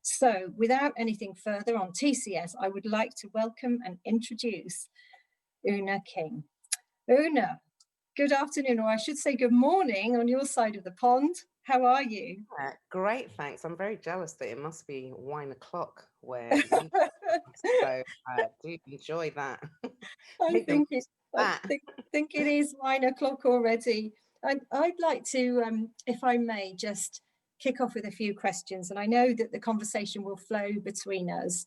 So without anything further on TCS, I would like to welcome and introduce Oona King. Oona, good afternoon, or I should say good morning on your side of the pond. How are you? Great, thanks. I'm very jealous that it must be wine o'clock where you so do enjoy that. I Make the think it. most I of that. think it is 9 o'clock already. I'd like to, if I may, just kick off with a few questions, and I know that the conversation will flow between us.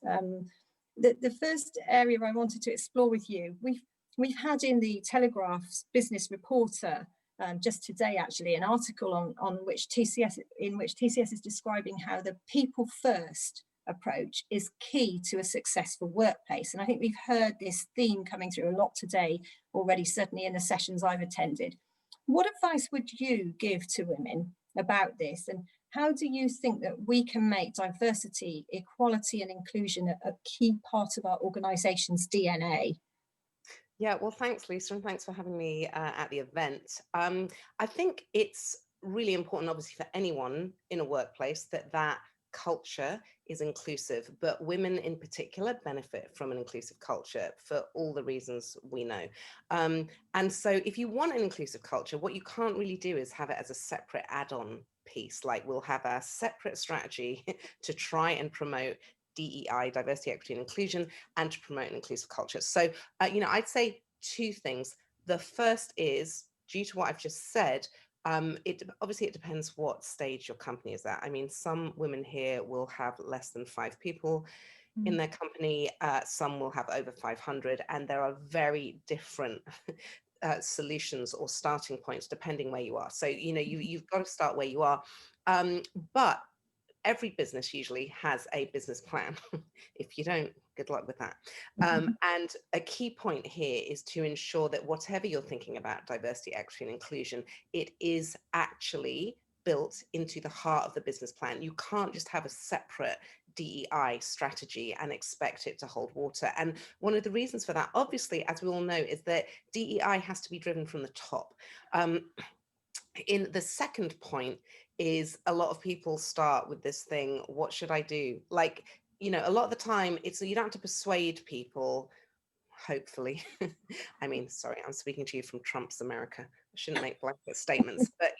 The first area I wanted to explore with you, we've had in the Telegraph's Business Reporter just today, actually, an article on which TCS is describing how the people first approach is key to a successful workplace. And I think we've heard this theme coming through a lot today already, certainly in the sessions I've attended. What advice would you give to women about this? And how do you think that we can make diversity, equality, and inclusion a key part of our organization's DNA? Yeah, well, thanks, Lisa, and thanks for having me at the event. I think it's really important, obviously, for anyone in a workplace that culture is inclusive, but women in particular benefit from an inclusive culture for all the reasons we know. And so if you want an inclusive culture, what you can't really do is have it as a separate add-on piece. Like we'll have a separate strategy to try and promote DEI, diversity, equity, and inclusion, and to promote an inclusive culture. So, I'd say two things. The first is, due to what I've just said, it depends what stage your company is at. I mean, some women here will have less than 5 people in their company. Some will have over 500, and there are very different solutions or starting points depending where you are. So, you've got to start where you are. But every business usually has a business plan. If you don't, good luck with that. And a key point here is to ensure that whatever you're thinking about diversity, equity, and inclusion, it is actually built into the heart of the business plan. You can't just have a separate DEI strategy and expect it to hold water. And one of the reasons for that, obviously, as we all know, is that DEI has to be driven from the top. In the second point is a lot of people start with this thing, what should I do? Like, a lot of the time you don't have to persuade people, hopefully. I mean, sorry, I'm speaking to you from Trump's America. I shouldn't make blanket statements, but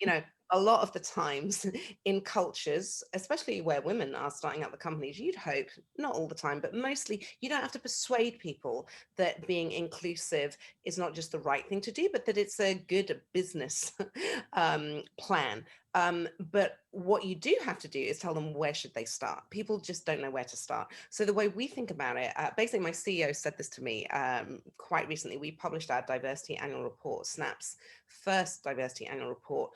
a lot of the times in cultures, especially where women are starting up the companies, you'd hope, not all the time, but mostly, you don't have to persuade people that being inclusive is not just the right thing to do, but that it's a good business plan. But what you do have to do is tell them where should they start. People just don't know where to start. So the way we think about it, basically my CEO said this to me quite recently. We published our diversity annual report, SNAP's first diversity annual report.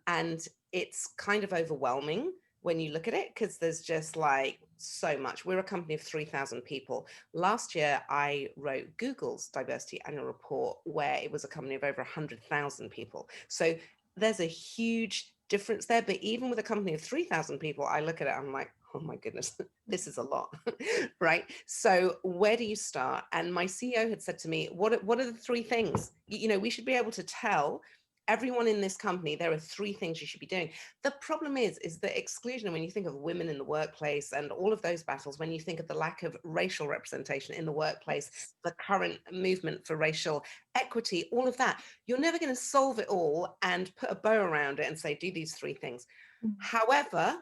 And it's kind of overwhelming when you look at it, because there's just like so much. We're a company of 3,000 people. Last year, I wrote Google's diversity annual report, where it was a company of over 100,000 people. So there's a huge difference there. But even with a company of 3,000 people, I look at it, I'm like, oh my goodness, this is a lot, right? So where do you start? And my CEO had said to me, what are the three things? We should be able to tell everyone in this company, there are three things you should be doing. The problem is that exclusion, when you think of women in the workplace and all of those battles, when you think of the lack of racial representation in the workplace, the current movement for racial equity, all of that, you're never going to solve it all and put a bow around it and say, do these three things. However,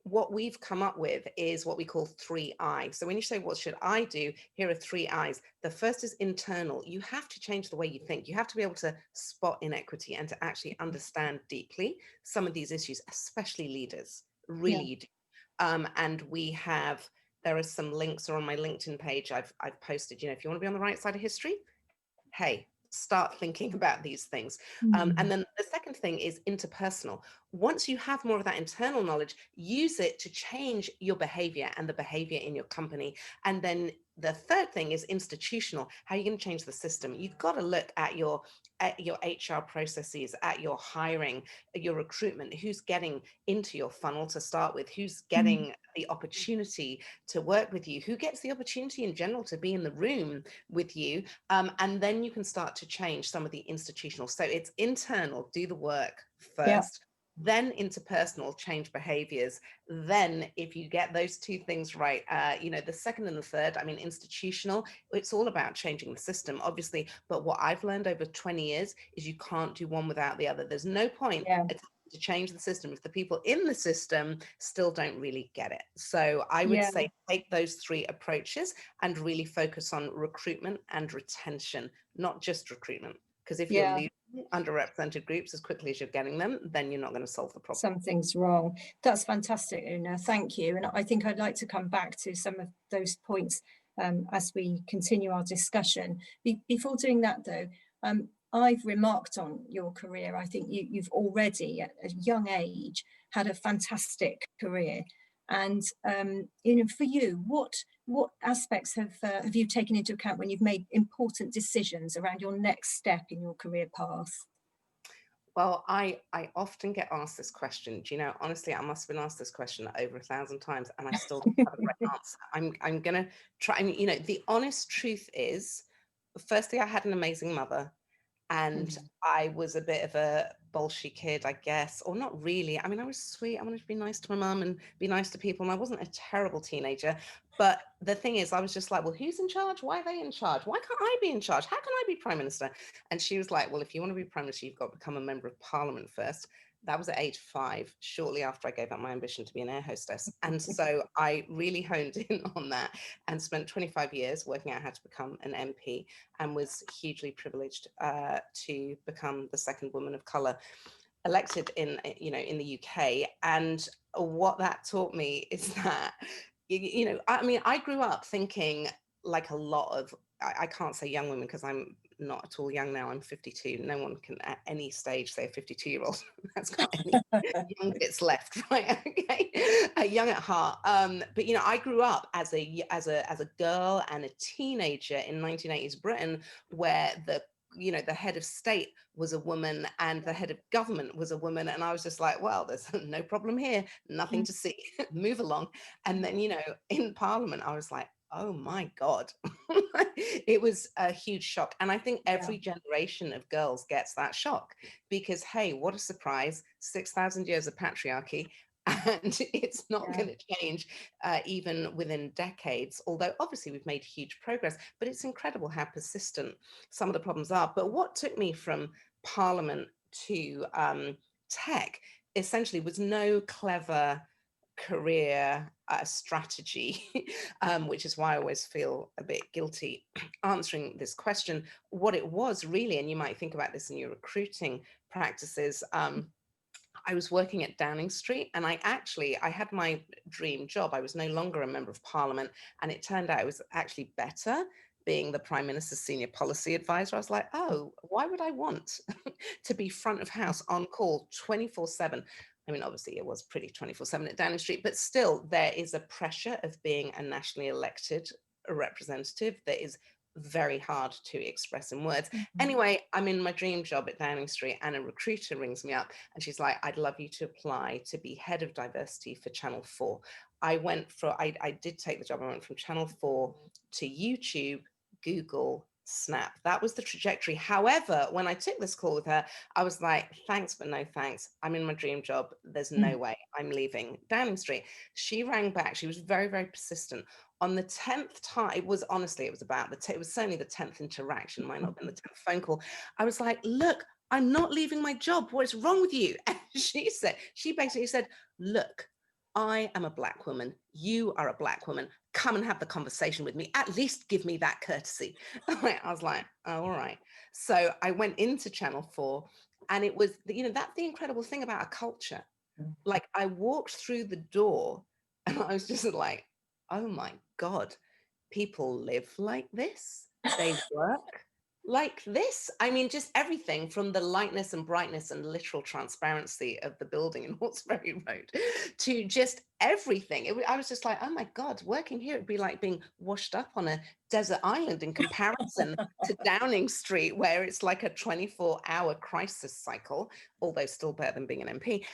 what we've come up with is what we call 3I. So when you say, what should I do? Here are 3Is. The first is internal. You have to change the way you think. You have to be able to spot inequity and to actually understand deeply some of these issues, especially leaders. Really, you do. And there are some links, or on my LinkedIn page, I've posted, if you want to be on the right side of history, hey, start thinking about these things. And then the second thing is interpersonal. Once you have more of that internal knowledge, use it to change your behavior and the behavior in your company. And then the third thing is institutional. How are you going to change the system? You've got to look at your HR processes, at your hiring, your recruitment, who's getting into your funnel to start with, who's getting the opportunity to work with you, who gets the opportunity in general to be in the room with you. And then you can start to change some of the institutional. So it's internal, do the work first. then interpersonal change behaviors. Then if you get those two things right, the second and the third, I mean, institutional, it's all about changing the system, obviously. But what I've learned over 20 years is you can't do one without the other. There's no point Yeah. to change the system if the people in the system still don't really get it. So I would Yeah. say take those three approaches and really focus on recruitment and retention, not just recruitment. Because if you're Yeah. losing underrepresented groups as quickly as you're getting them, then you're not going to solve the problem. Something's wrong. That's fantastic, Oona. Thank you. And I think I'd like to come back to some of those points as we continue our discussion. Before doing that, though, I've remarked on your career. I think you've already, at a young age, had a fantastic career. And for you, what aspects have you taken into account when you've made important decisions around your next step in your career path? Well, I often get asked this question. Do you know, honestly, I must have been asked this question over 1,000 times, and I still don't have a right answer. I'm gonna try. I mean, the honest truth is, firstly, I had an amazing mother. And I was a bit of a bolshy kid, I guess, or not really. I mean, I was sweet. I wanted to be nice to my mum and be nice to people. And I wasn't a terrible teenager. But the thing is, I was just like, well, who's in charge? Why are they in charge? Why can't I be in charge? How can I be prime minister? And she was like, well, if you want to be prime minister, you've got to become a member of parliament first. That was at age 5, shortly after I gave up my ambition to be an air hostess. And so I really honed in on that and spent 25 years working out how to become an MP, and was hugely privileged to become the second woman of color elected in the UK. And what that taught me is that I mean, I grew up thinking, like a lot of, I can't say young women because I'm not at all young now. I'm 52. No one can at any stage say a 52-year-old that's got any young bits left, right? Okay, young at heart. But I grew up as a girl and a teenager in 1980s Britain, where the head of state was a woman and the head of government was a woman, and I was just like, well, there's no problem here, nothing to see, move along. And then in parliament I was like, oh my god. It was a huge shock, and I think every generation of girls gets that shock, because hey, what a surprise, 6,000 years of patriarchy, and it's not going to change even within decades, although obviously we've made huge progress. But it's incredible how persistent some of the problems are. But what took me from parliament to tech essentially was no clever career strategy, which is why I always feel a bit guilty answering this question. What it was really, and you might think about this in your recruiting practices, I was working at Downing Street, and I had my dream job. I was no longer a member of parliament, and it turned out it was actually better being the Prime Minister's senior policy advisor. I was like, oh, why would I want to be front of house on call 24/7? I mean, obviously it was pretty 24/7 at Downing Street, but still there is a pressure of being a nationally elected representative that is very hard to express in words. Anyway, I'm in my dream job at Downing Street, and a recruiter rings me up and she's like, I'd love you to apply to be head of diversity for Channel 4. I did take the job. I went from Channel 4 to YouTube, Google, Snap. That was the trajectory. However, when I took this call with her, I was like, thanks, but no thanks. I'm in my dream job. There's no way I'm leaving Downing Street. She rang back. She was very, very persistent. On the 10th time, it was certainly the 10th interaction, might not have been the 10th phone call. I was like, look, I'm not leaving my job. What is wrong with you? And she basically said, look, I am a Black woman. You are a Black woman. Come and have the conversation with me. At least give me that courtesy. I was like, oh, all right. So I went into Channel 4, and it was, that's the incredible thing about a culture. Like, I walked through the door and I was just like, oh my God, people live like this. They work like this. I mean, just everything from the lightness and brightness and literal transparency of the building in Hawkesbury Road to just everything. I was just like, oh my God, working here, it'd be like being washed up on a desert island in comparison to Downing Street, where it's like a 24-hour crisis cycle, although still better than being an MP.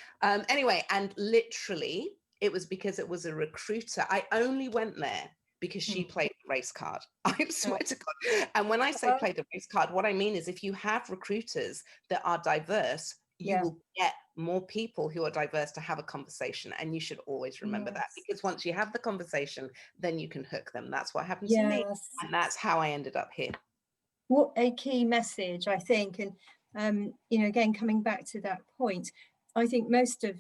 Anyway, and literally, it was because it was a recruiter. I only went there because she played the race card. I swear to God. And when I say play the race card, what I mean is if you have recruiters that are diverse, you will get more people who are diverse to have a conversation. And you should always remember that, Yes. because once you have the conversation, then you can hook them. That's what happened to me. Yes. And that's how I ended up here. What a key message, I think. And you know, again, coming back to that point, I think most of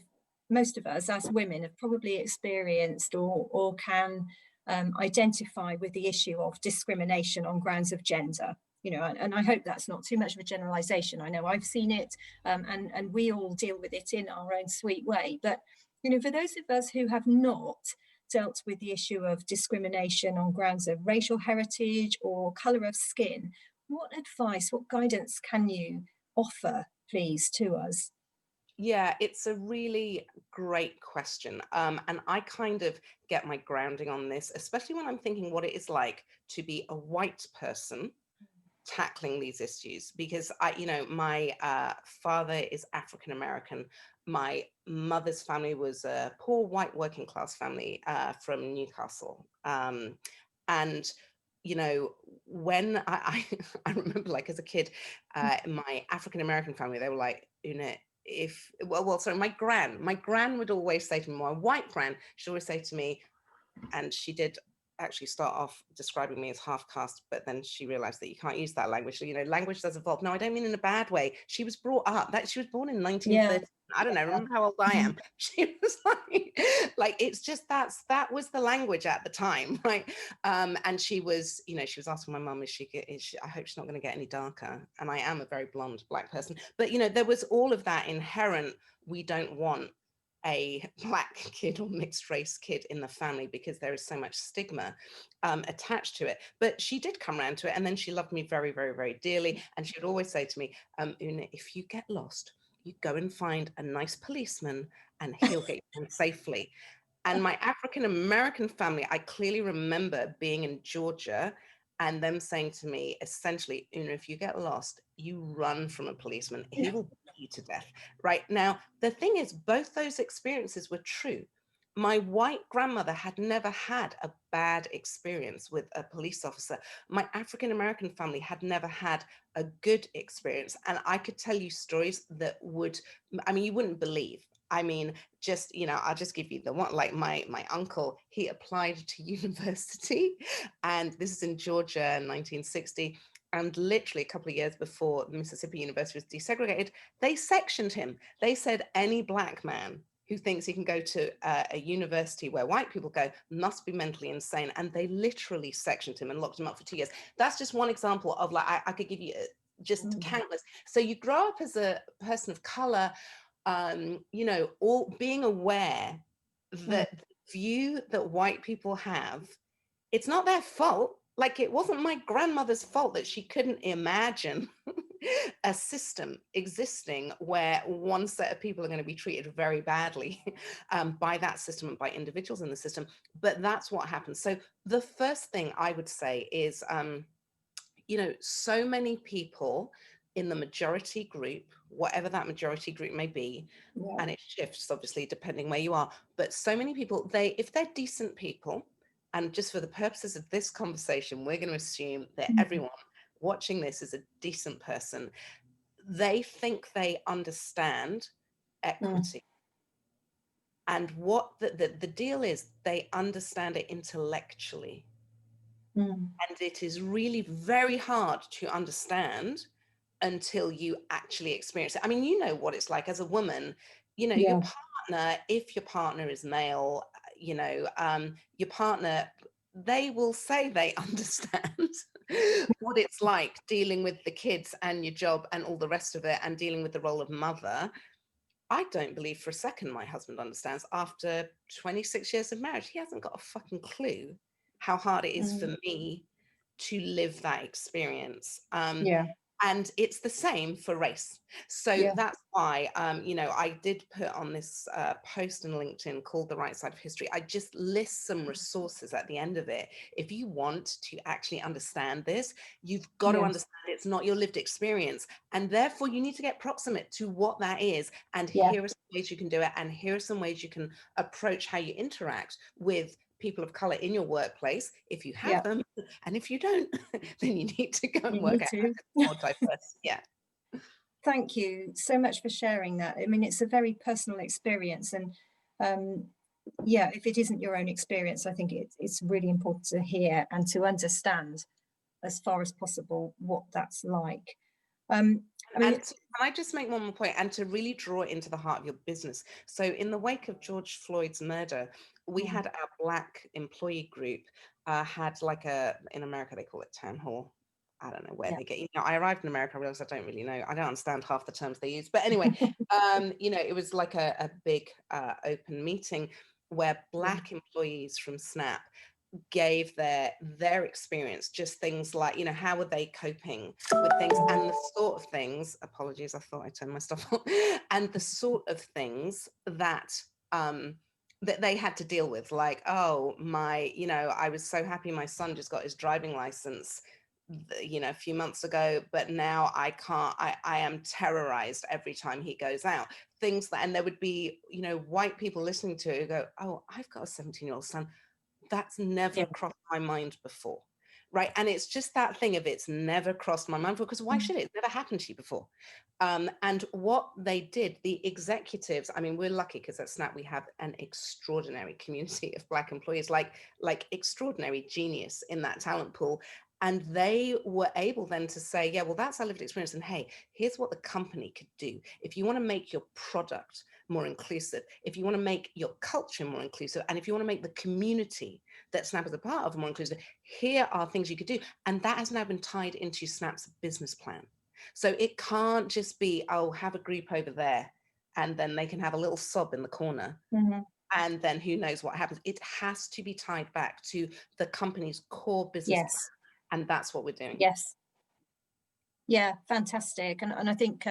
us as women have probably experienced or can identify with the issue of discrimination on grounds of gender. You know, and I hope that's not too much of a generalization. I know I've seen it, and we all deal with it in our own sweet way. But you know, for those of us who have not dealt with the issue of discrimination on grounds of racial heritage or colour of skin, what advice, what guidance can you offer, please, to us? Yeah, it's a really great question. And I kind of get my grounding on this, especially when I'm thinking what it is like to be a white person tackling these issues, because my father is African American. My mother's family was a poor white working class family from Newcastle. And when I remember, like, as a kid, my African American family, they were like, if sorry, my gran would always say to me, my white gran, she'd always say to me, and she did actually start off describing me as half caste, but then she realized that you can't use that language. So, language does evolve. No, I don't mean in a bad way. She was brought up that she was born in Yeah. 1930. I don't know, remember how old I am. She was like it's just that was the language at the time, right? And she was asking my mum, I hope she's not going to get any darker. And I am a very blonde black person. But there was all of that inherent. We don't want a black kid or mixed race kid in the family because there is so much stigma attached to it. But she did come around to it, and then she loved me very, very, very dearly. And she would always say to me, Oona, if you get lost, you go and find a nice policeman and he'll get you home safely. And my African American family, I clearly remember being in Georgia and them saying to me, essentially, Oona, if you get lost, you run from a policeman. He will beat you to death. Right now, the thing is, both those experiences were true. My white grandmother had never had a bad experience with a police officer. My African American family had never had a good experience. And I could tell you stories that you wouldn't believe. I'll just give you the one. Like my uncle, he applied to university, and this is in Georgia in 1960. And literally a couple of years before Mississippi University was desegregated, they sectioned him. They said any black man who thinks he can go to a university where white people go must be mentally insane. And they literally sectioned him and locked him up for 2 years. That's just one example of, like, I could give you just countless. So you grow up as a person of color, all being aware that the view that white people have, it's not their fault. Like, it wasn't my grandmother's fault that she couldn't imagine a system existing where one set of people are going to be treated very badly by that system and by individuals in the system. But that's what happens. So the first thing I would say is, so many people in the majority group, whatever that majority group may be, and it shifts obviously depending where you are, but so many people, if they're decent people, and just for the purposes of this conversation, we're going to assume that everyone watching this is a decent person. They think they understand equity. And what the deal is, they understand it intellectually. And it is really very hard to understand until you actually experience it. I mean, you know what it's like as a woman, your partner, if your partner is male, your partner, they will say they understand what it's like dealing with the kids and your job and all the rest of it and dealing with the role of mother. I don't believe for a second my husband understands. After 26 years of marriage, he hasn't got a fucking clue how hard it is for me to live that experience. And it's the same for race. So that's why, I did put on this post on LinkedIn called The Right Side of History. I just list some resources at the end of it. If you want to actually understand this, you've got to understand it's not your lived experience. And therefore, you need to get proximate to what that is. And here are some ways you can do it. And here are some ways you can approach how you interact with people of color in your workplace, if you have them. And if you don't, then you need to go and work out how to be more diverse. Thank you so much for sharing that. I mean, it's a very personal experience, and yeah, if it isn't your own experience, I think it's really important to hear and to understand as far as possible what that's like. I mean, And can I just make one more point, and to really draw it into the heart of your business? So in the wake of George Floyd's murder, we had our Black employee group had like in America, they call it town hall. I don't know where yeah, they get, I arrived in America, I realized I don't really know. I don't understand half the terms they use. But anyway, it was like a big open meeting where yeah, Black employees from Snap gave their experience, just things like, how were they coping with things, and the sort of things, apologies, I thought I turned my stuff on, and the sort of things that that they had to deal with, like, oh my, I was so happy my son just got his driving license a few months ago, but now I can't, I am terrorized every time he goes out. Things that, and there would be, white people listening to it who go, oh, I've got a 17-year-old son, that's never yeah. crossed my mind before. Right. And it's just that thing of it's never crossed my mind before, because why should it? It's never happened to you before. And what they did, the executives, I mean, we're lucky because at Snap we have an extraordinary community of Black employees, like extraordinary genius in that talent pool. And they were able then to say, yeah, well, that's our lived experience. And hey, here's what the company could do. If you want to make your product more inclusive, if you want to make your culture more inclusive, and if you want to make the community that Snap is a part of more inclusive, here are things you could do. And that has now been tied into Snap's business plan. So it can't just be, oh, have a group over there, and then they can have a little sob in the corner. And then who knows what happens. It has to be tied back to the company's core business Yes. plan. And that's what we're doing. Yes. Yeah, fantastic. And I think,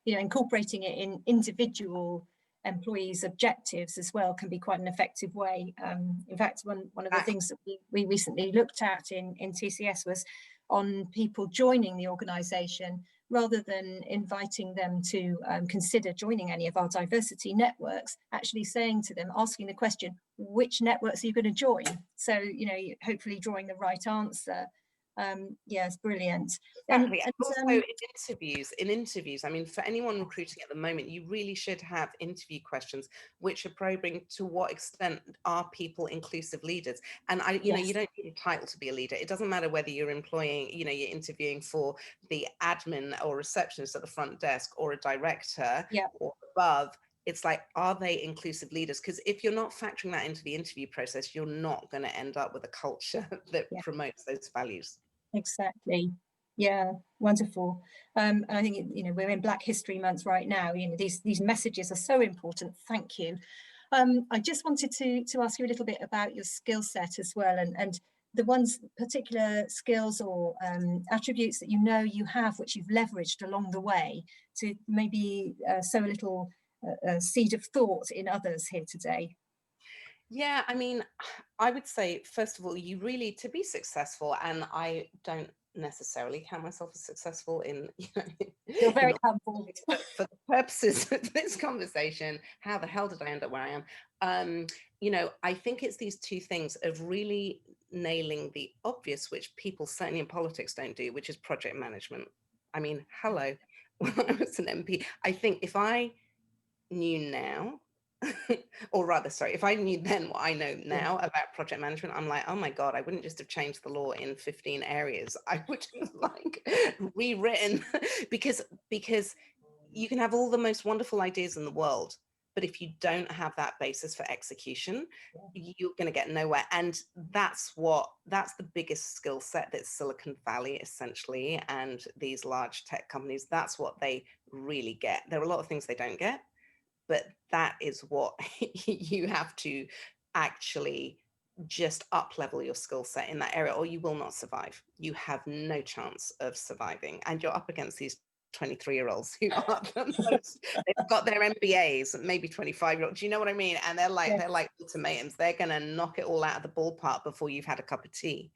incorporating it in individual employees' objectives as well can be quite an effective way. In fact, one of the things that we recently looked at in TCS was on people joining the organisation, rather than inviting them to consider joining any of our diversity networks, actually saying to them, asking the question, which networks are you going to join? So, hopefully drawing the right answer. Yes, brilliant. Exactly. And also in interviews, I mean, for anyone recruiting at the moment, you really should have interview questions which are probing to what extent are people inclusive leaders. And you don't need a title to be a leader. It doesn't matter whether you're employing, you're interviewing for the admin or receptionist at the front desk, or a director or above. It's like, are they inclusive leaders? Because if you're not factoring that into the interview process, you're not going to end up with a culture that promotes those values. Exactly. Yeah, wonderful. And I think, we're in Black History Month right now. These messages are so important. Thank you. I just wanted to ask you a little bit about your skill set as well, and the particular skills or attributes that you have, which you've leveraged along the way to maybe sow a little seed of thought in others here today. Yeah, I mean, I would say, first of all, you really, to be successful, and I don't necessarily count myself as successful in, You're very in humble. but for the purposes of this conversation, how the hell did I end up where I am? I think it's these two things of really nailing the obvious, which people certainly in politics don't do, which is project management. I mean, hello, when I was an MP, I think if I knew now, or rather, sorry, if I knew then what I know now about project management, I'm like, oh my God, I wouldn't just have changed the law in 15 areas. I would have rewritten because you can have all the most wonderful ideas in the world, but if you don't have that basis for execution, you're going to get nowhere. And that's the biggest skill set that Silicon Valley essentially, and these large tech companies, that's what they really get. There are a lot of things they don't get, but that is what you have to actually just up level your skill set in that area, or you will not survive. You have no chance of surviving. And you're up against these 23-year-olds who are they've got their MBAs, maybe 25-year-olds. Do you know what I mean? And they're like ultimatums. They're gonna knock it all out of the ballpark before you've had a cup of tea.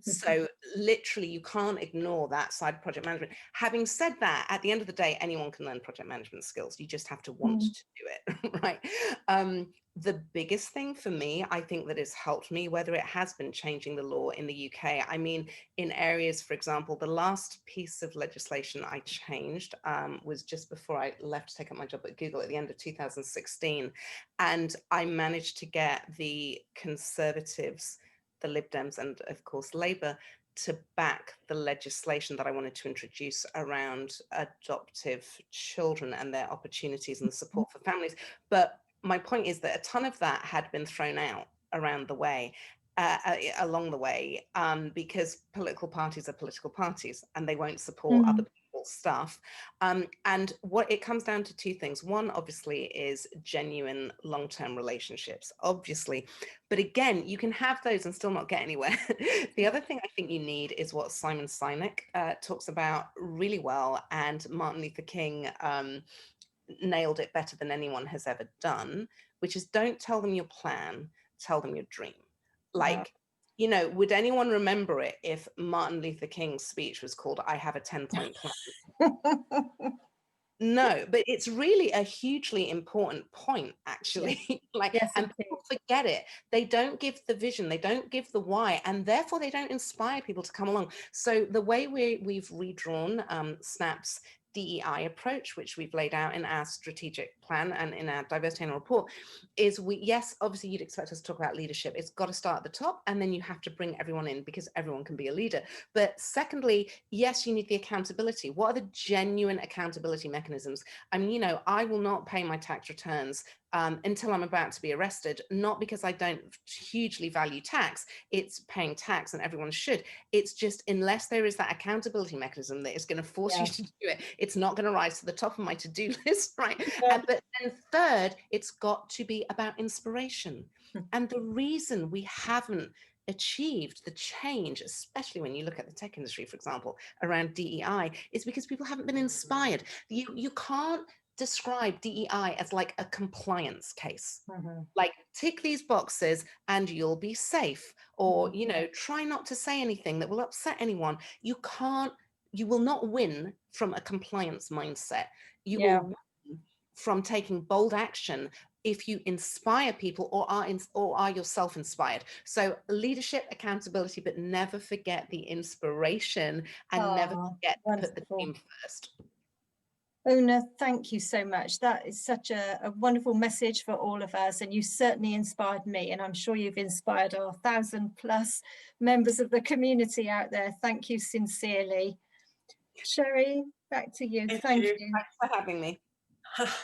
So literally you can't ignore that side of project management. Having said that, at the end of the day, anyone can learn project management skills. You just have to want to do it, right? The biggest thing for me, I think that has helped me, whether it has been changing the law in the UK, I mean, in areas, for example, the last piece of legislation I changed was just before I left to take up my job at Google at the end of 2016. And I managed to get the Conservatives, the Lib Dems, and of course, Labour to back the legislation that I wanted to introduce around adoptive children and their opportunities and the support for families. But my point is that a ton of that had been thrown out around the way, along the way, because political parties are political parties and they won't support other Mm. people's stuff. And what it comes down to two things. One, obviously, is genuine long-term relationships, obviously. But again, you can have those and still not get anywhere. The other thing I think you need is what Simon Sinek talks about really well, and Martin Luther King nailed it better than anyone has ever done, which is don't tell them your plan, tell them your dream. Wow. Like, you know, would anyone remember it if Martin Luther King's speech was called I Have a 10-point plan? No, but it's really a hugely important point, actually. Yes, Like, yes, and indeed. people forget it. They don't give the vision, they don't give the why, and therefore they don't inspire people to come along. So the way we've redrawn SNAP's DEI approach, which we've laid out in our strategic plan and in our diversity annual report, is yes, obviously you'd expect us to talk about leadership. It's got to start at the top, and then you have to bring everyone in because everyone can be a leader. But secondly, yes, you need the accountability. What are the genuine accountability mechanisms? I mean, you know, I will not pay my tax returns until I'm about to be arrested, not because I don't hugely value tax. It's paying tax and everyone should. It's just unless there is that accountability mechanism that is going to force you Yeah. to do it, it's not going to rise to the top of my to-do list, right? Yeah. But then third, it's got to be about inspiration. And the reason we haven't achieved the change, especially when you look at the tech industry, for example, around DEI, is because people haven't been inspired. You can't describe DEI as like a compliance case. Like tick these boxes and you'll be safe, or you know, try not to say anything that will upset anyone. You will not win from a compliance mindset. You Yeah. will win from taking bold action if you inspire people or are yourself inspired. So leadership, accountability, but never forget the inspiration and never Oh, forget to put the wonderful. team first. Oona, thank you so much. That is such a wonderful message for all of us. And you certainly inspired me. And I'm sure you've inspired our 1,000+ members of the community out there. Thank you sincerely. Sherry, back to you. Thank Thank you. you. Thanks for having me.